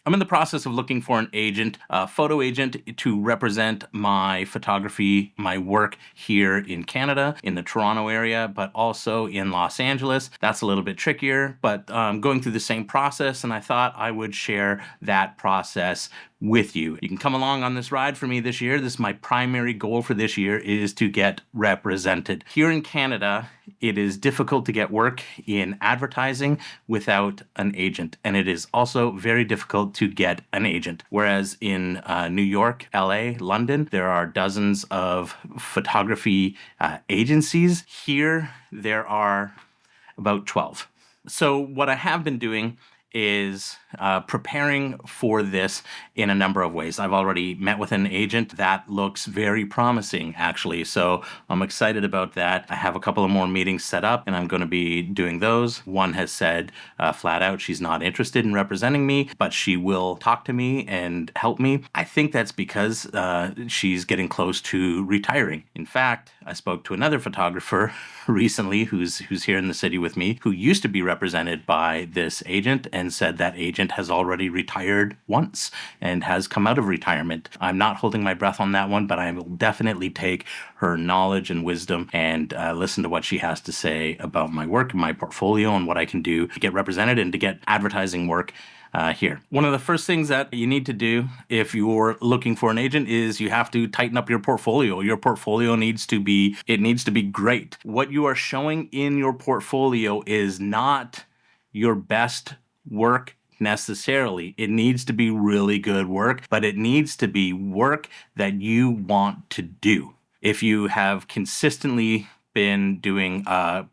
I'm in the process of looking for an agent, a photo agent to represent my photography, my work here in Canada, in the Toronto area, but also in Los Angeles. That's a little bit trickier, but going through the same process, and I thought I would share that process with you. You can come along on this ride for me this year. This is my primary goal for this year, is to get represented. Here in Canada, it is difficult to get work in advertising without an agent, and it is also very difficult to get an agent. Whereas in New York, LA, London, there are dozens of photography agencies. Here, there are about 12. So what I have been doing is preparing for this in a number of ways. I've already met with an agent. That looks very promising, actually. So I'm excited about that. I have a couple of more meetings set up, and I'm going to be doing those. One has said flat out she's not interested in representing me, but she will talk to me and help me. I think that's because she's getting close to retiring. In fact, I spoke to another photographer recently who's here in the city with me, who used to be represented by this agent, and said that agent has already retired once and has come out of retirement. I'm not holding my breath on that one, but I will definitely take her knowledge and wisdom and listen to what she has to say about my work and my portfolio and what I can do to get represented and to get advertising work here. One of the first things that you need to do if you're looking for an agent is you have to tighten up your portfolio. Your portfolio needs to be great. What you are showing in your portfolio is not your best work necessarily. It needs to be really good work, but it needs to be work that you want to do. If you have consistently been doing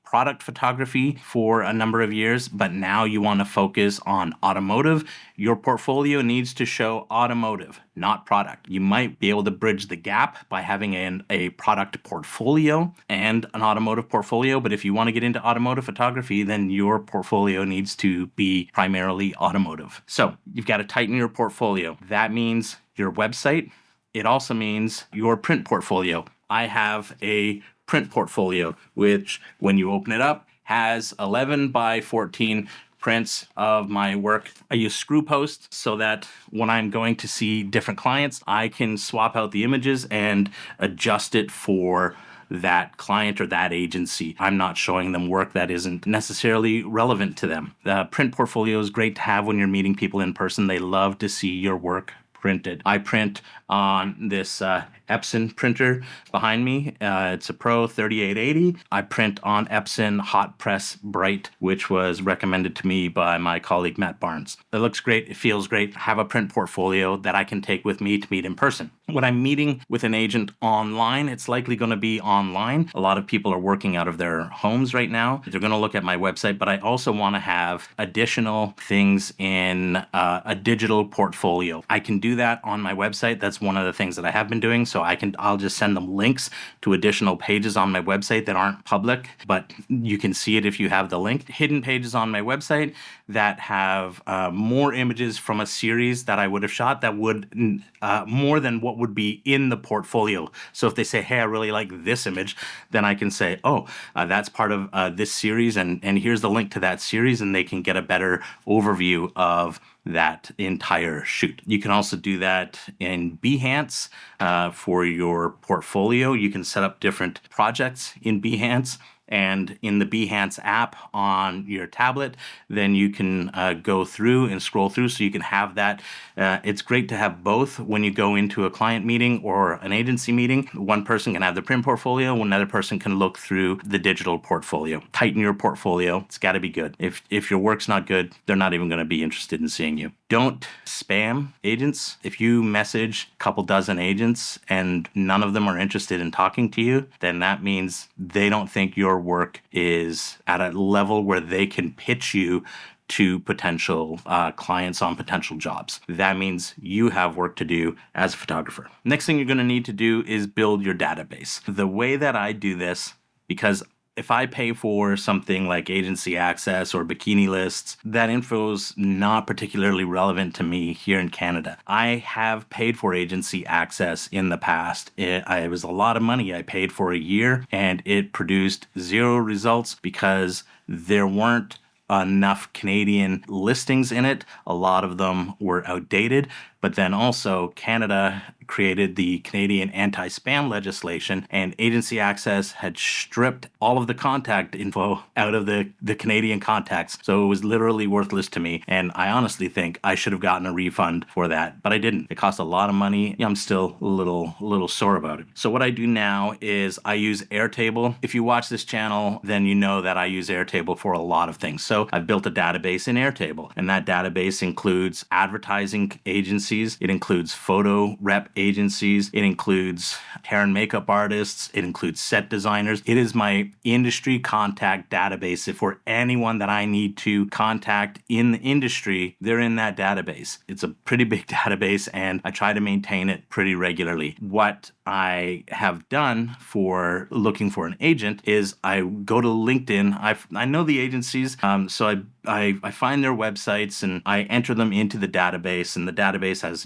product photography for a number of years, but now you want to focus on automotive, your portfolio needs to show automotive, not product. You might be able to bridge the gap by having a product portfolio and an automotive portfolio, but if you want to get into automotive photography, then your portfolio needs to be primarily automotive. So you've got to tighten your portfolio. That means your website. It also means your print portfolio. I have a print portfolio, which when you open it up has 11 by 14 prints of my work. I use screw posts so that when I'm going to see different clients, I can swap out the images and adjust it for that client or that agency. I'm not showing them work that isn't necessarily relevant to them. The print portfolio is great to have when you're meeting people in person. They love to see your work printed. I print on this Epson printer behind me. It's a Pro 3880. I print on Epson Hot Press Bright, which was recommended to me by my colleague Matt Barnes. It looks great. It feels great. I have a print portfolio that I can take with me to meet in person. When I'm meeting with an agent online, it's likely going to be online. A lot of people are working out of their homes right now. They're going to look at my website, but I also want to have additional things in a digital portfolio. I can do that on my website. That's one of the things that I have been doing. So I'll just send them links to additional pages on my website that aren't public, but you can see it if you have the link. Hidden pages on my website that have more images from a series that I would have shot that would more than what would be in the portfolio. So if they say, hey, I really like this image, then I can say, oh, that's part of this series, and here's the link to that series, and they can get a better overview of that entire shoot. You can also do that in Behance for your portfolio. You can set up different projects in Behance. And in the Behance app on your tablet, then you can go through and scroll through so you can have that. It's great to have both when you go into a client meeting or an agency meeting. One person can have the print portfolio, another person can look through the digital portfolio. Tighten your portfolio. It's got to be good. If your work's not good, they're not even going to be interested in seeing you. Don't spam agents. If you message a couple dozen agents and none of them are interested in talking to you, then that means they don't think your work is at a level where they can pitch you to potential clients on potential jobs. That means you have work to do as a photographer. Next thing you're going to need to do is build your database. The way that I do this, because if I pay for something like agency access or bikini lists, that info's not particularly relevant to me here in Canada. I have paid for agency access in the past. It was a lot of money I paid for a year, and it produced zero results because there weren't enough Canadian listings in it. A lot of them were outdated. But then also Canada created the Canadian anti-spam legislation, and Agency Access had stripped all of the contact info out of the Canadian contacts. So it was literally worthless to me. And I honestly think I should have gotten a refund for that, but I didn't. It cost a lot of money. I'm still a little sore about it. So what I do now is I use Airtable. If you watch this channel, then you know that I use Airtable for a lot of things. So I've built a database in Airtable, and that database includes advertising agencies. It includes photo rep agencies. It includes hair and makeup artists. It includes set designers. It is my industry contact database. If for anyone that I need to contact in the industry, they're in that database. It's a pretty big database, and I try to maintain it pretty regularly. What I have done for looking for an agent is I go to LinkedIn. I know the agencies, so I find their websites and I enter them into the database, and the database has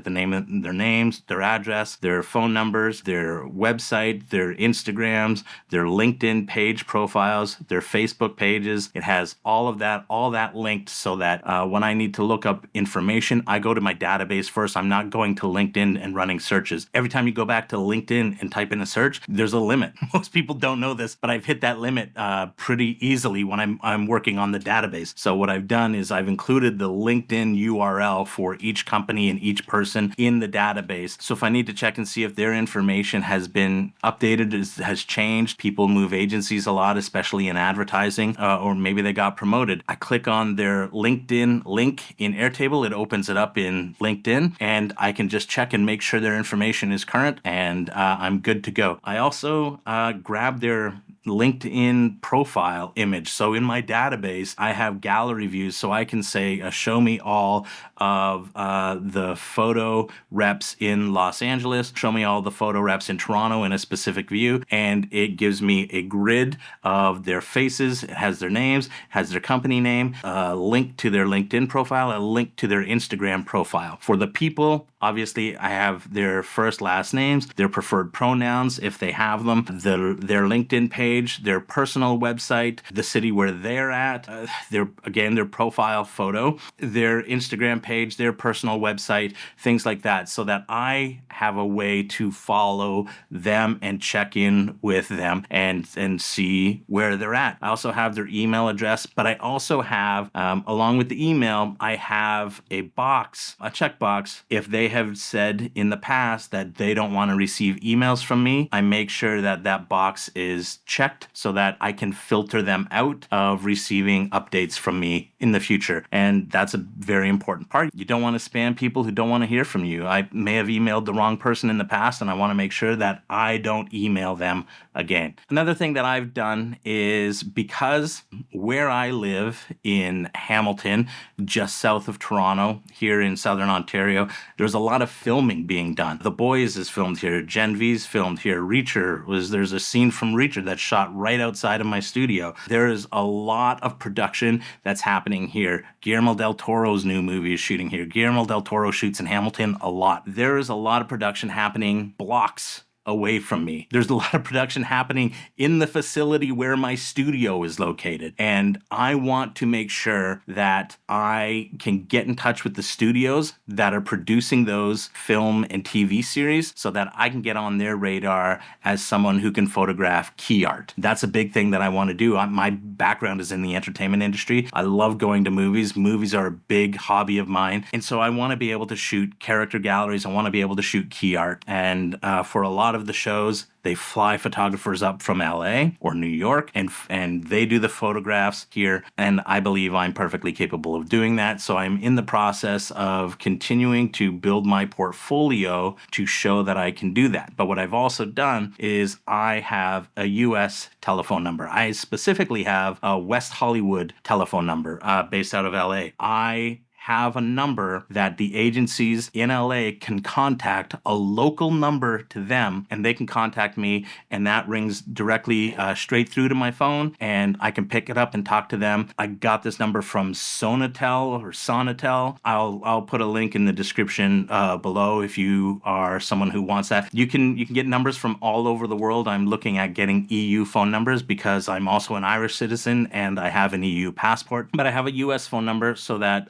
the name of their names, their address, their phone numbers, their website, their Instagrams, their LinkedIn page profiles, their Facebook pages. It has all that linked so that when I need to look up information, I go to my database first. I'm not going to LinkedIn and running searches. Every time you go back to LinkedIn and type in a search, there's a limit. Most people don't know this, but I've hit that limit pretty easily when I'm working on the database. So what I've done is I've included the LinkedIn URL for each company and each person in the database. So if I need to check and see if their information has been updated, has changed, people move agencies a lot, especially in advertising, or maybe they got promoted. I click on their LinkedIn link in Airtable. It opens it up in LinkedIn, and I can just check and make sure their information is current, and I'm good to go. I also grab their LinkedIn profile image. So in my database, I have gallery views, so I can say, show me all of the photo reps in Los Angeles, show me all the photo reps in Toronto in a specific view, and it gives me a grid of their faces. It has their names, has their company name, a link to their LinkedIn profile, a link to their Instagram profile. For the people, obviously, I have their first, last names, their preferred pronouns, if they have them, their LinkedIn page, their personal website, the city where they're at, their profile photo, their Instagram page, their personal website, things like that, so that I have a way to follow them and check in with them and see where they're at. I also have their email address, but I also have, along with the email, I have a checkbox. If they have said in the past that they don't want to receive emails from me, I make sure that box is checked so that I can filter them out of receiving updates from me in the future. And that's a very important part. You don't want to spam people who don't want to hear from you. I may have emailed the wrong person in the past, and I want to make sure that I don't email them again. Another thing that I've done is, because where I live in Hamilton, just south of Toronto, here in Southern Ontario, there's a lot of filming being done. The Boys is filmed here. Gen V's filmed here. There's a scene from Reacher that's shot right outside of my studio. There is a lot of production that's happening here. Guillermo del Toro's new movie is shooting here. Guillermo del Toro shoots in Hamilton a lot. There is a lot of production happening blocks away from me. There's a lot of production happening in the facility where my studio is located. And I want to make sure that I can get in touch with the studios that are producing those film and TV series so that I can get on their radar as someone who can photograph key art. That's a big thing that I want to do. My background is in the entertainment industry. I love going to movies. Movies are a big hobby of mine. And so I want to be able to shoot character galleries. I want to be able to shoot key art. And for a lot of the shows, they fly photographers up from LA or New York, and they do the photographs here, and I believe I'm perfectly capable of doing that. So I'm in the process of continuing to build my portfolio to show that I can do that. But what I've also done is I have a US telephone number. I specifically have a West Hollywood telephone number based out of LA. I have a number that the agencies in LA can contact, a local number to them, and they can contact me, and that rings directly straight through to my phone, and I can pick it up and talk to them. I got this number from Sonatel. I'll put a link in the description below if you are someone who wants that. You can get numbers from all over the world. I'm looking at getting EU phone numbers because I'm also an Irish citizen and I have an EU passport, but I have a US phone number so that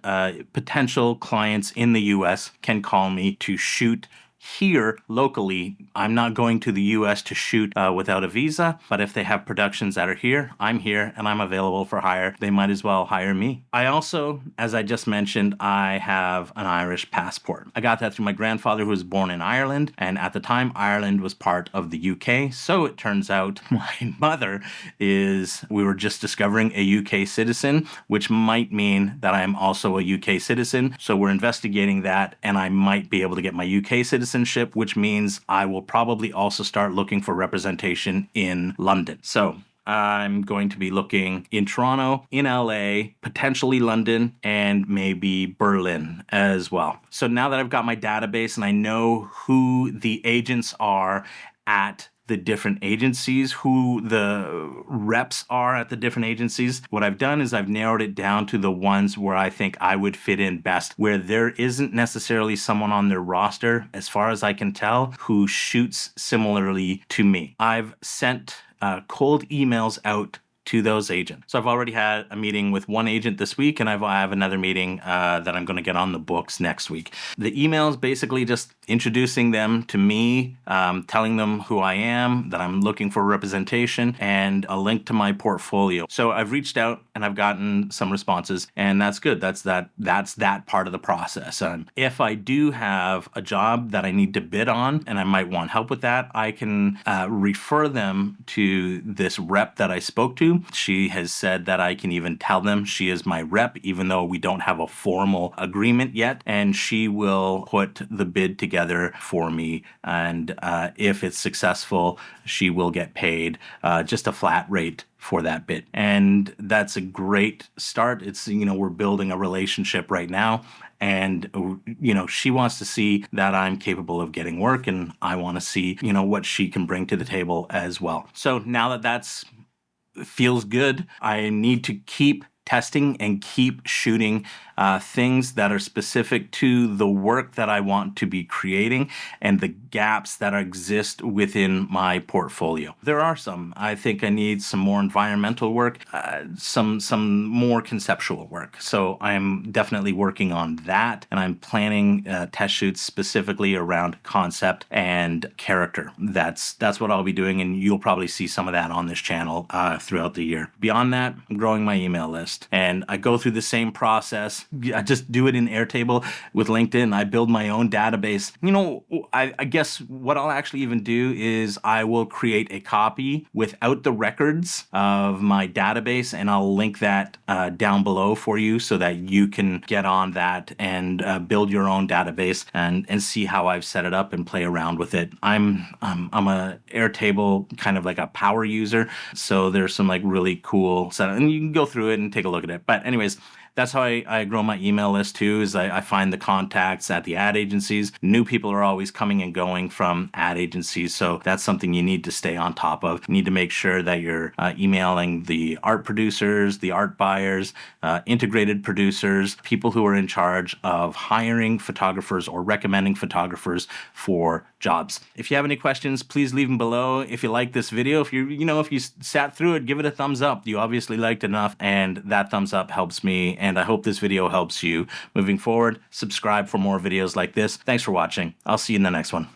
potential clients in the US can call me to shoot here locally. I'm not going to the US to shoot without a visa, but if they have productions that are here, I'm here and I'm available for hire. They might as well hire me. I also, as I just mentioned, I have an Irish passport. I got that through my grandfather who was born in Ireland, and at the time Ireland was part of the UK. So it turns out my mother we were just discovering a UK citizen, which might mean that I am also a UK citizen. So we're investigating that, and I might be able to get my UK citizenship, which means I will probably also start looking for representation in London. So I'm going to be looking in Toronto, in LA, potentially London, and maybe Berlin as well. So now that I've got my database and I know who the agents are at the different agencies, who the reps are at the different agencies, what I've done is I've narrowed it down to the ones where I think I would fit in best, where there isn't necessarily someone on their roster, as far as I can tell, who shoots similarly to me. I've sent cold emails out to those agents. So I've already had a meeting with one agent this week, and I have another meeting that I'm going to get on the books next week. The emails basically just introducing them to me, telling them who I am, that I'm looking for representation, and a link to my portfolio. So I've reached out and I've gotten some responses, and that's good. That's that part of the process. If I do have a job that I need to bid on and I might want help with that, I can refer them to this rep that I spoke to. She has said that I can even tell them she is my rep, even though we don't have a formal agreement yet, and she will put the bid together for me. And if it's successful, she will get paid just a flat rate for that bid. And that's a great start. It's, we're building a relationship right now. And, she wants to see that I'm capable of getting work, and I want to see, what she can bring to the table as well. So now that that's feels good, I need to keep testing and keep shooting things that are specific to the work that I want to be creating and the gaps that exist within my portfolio. There are some. I think I need some more environmental work, some more conceptual work. So I'm definitely working on that, and I'm planning test shoots specifically around concept and character. That's what I'll be doing, and you'll probably see some of that on this channel throughout the year. Beyond that, I'm growing my email list, and I go through the same process. I just do it in Airtable with LinkedIn. I build my own database. I guess what I'll actually even do is I will create a copy without the records of my database, and I'll link that down below for you so that you can get on that and build your own database and see how I've set it up and play around with it. I'm a Airtable kind of like a power user, so there's some like really cool setup, and you can go through it and take a look at it. But anyways, that's how I grow my email list too, is I find the contacts at the ad agencies. New people are always coming and going from ad agencies, so that's something you need to stay on top of. You need to make sure that you're emailing the art producers, the art buyers, integrated producers, people who are in charge of hiring photographers or recommending photographers for jobs. If you have any questions, please leave them below. If you like this video, if you sat through it, give it a thumbs up. You obviously liked it enough, and that thumbs up helps me, and I hope this video helps you moving forward. Subscribe for more videos like this. Thanks for watching. I'll see you in the next one.